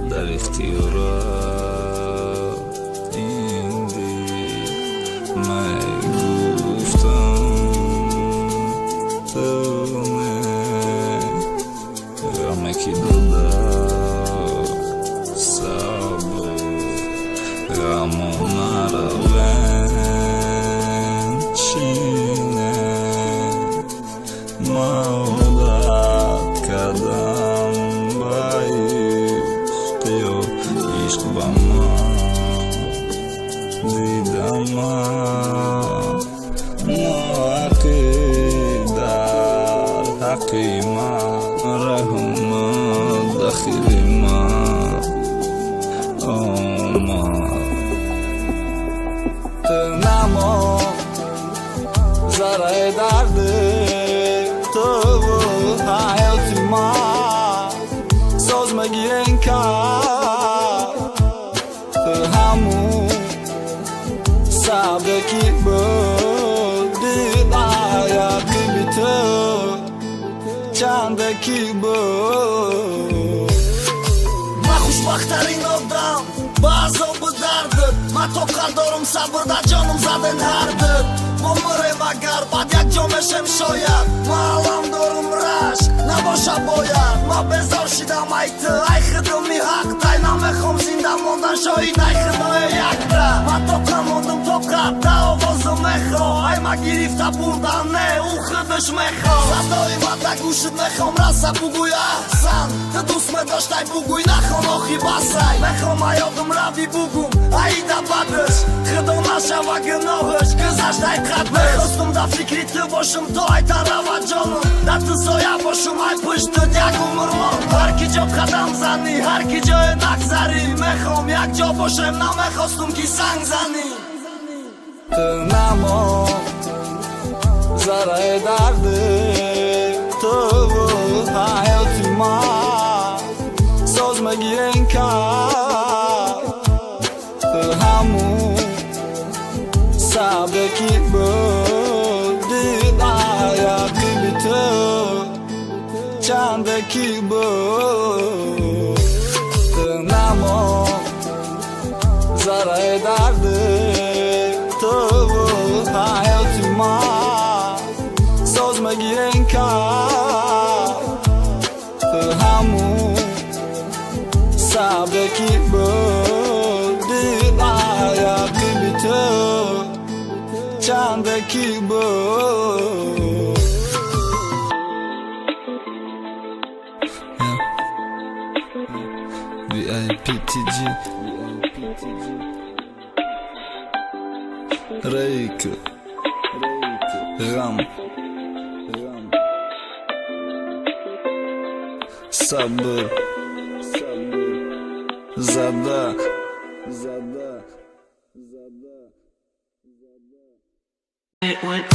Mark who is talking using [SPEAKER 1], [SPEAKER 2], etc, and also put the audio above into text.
[SPEAKER 1] در اختیارات ایندی گفتم تو غمه که داده صبر غمو نروین چینه مولد کدم عشق با ما دیدم در حقی ما رحمت داخلی ما نما زرای درد تو حیاتی ما ساز مگیرن کرد همون سبکی بودی حیاتی بی تو چندکی بود
[SPEAKER 2] من خوشبخترین آدم با عذاب و دردت من تو دارم صبر در جانم زدن هردت ما مریم اگر بعد یک جامشم شاید ما علم دارم رشک نباشه باید ما بزار شدم ایت ای خدمی حق دای نمیخوام زنده موندن شاید ای خدای یک ده من تو موندم تو قد آوازو میخوا ای ما گریفته بردن نه او خودش میخوا صدای ما در گوشت میخوام رسه بگوی احسن تو دوست می داشتی بگوی نخوام آخی بسی میخوام یادم روی بگوم ای ده بدش خدا نشوه گناهش گذشت ای قدش میخواستم در فکری تو باشم تا ای تروه جانم در تو سایه باشم ای پشتت یک عمر ما هر کی جا قدم زنی هر کی جای نگذری میخوام یک جا باشم نمیخواستم کی سنگ زنی
[SPEAKER 1] تو نما زرای درد تو حیاتی ما ساز مگیرن کرد تو همون سبکی بودی حیاتی بی تو چندکی بود تو نما زرای درد تو حیاتی ما ساز مگیرن کرد تو همون سبکی بودی حیاتی بی تو چندکی بود VIPTG Reyk Gam Sabır Zada
[SPEAKER 3] It went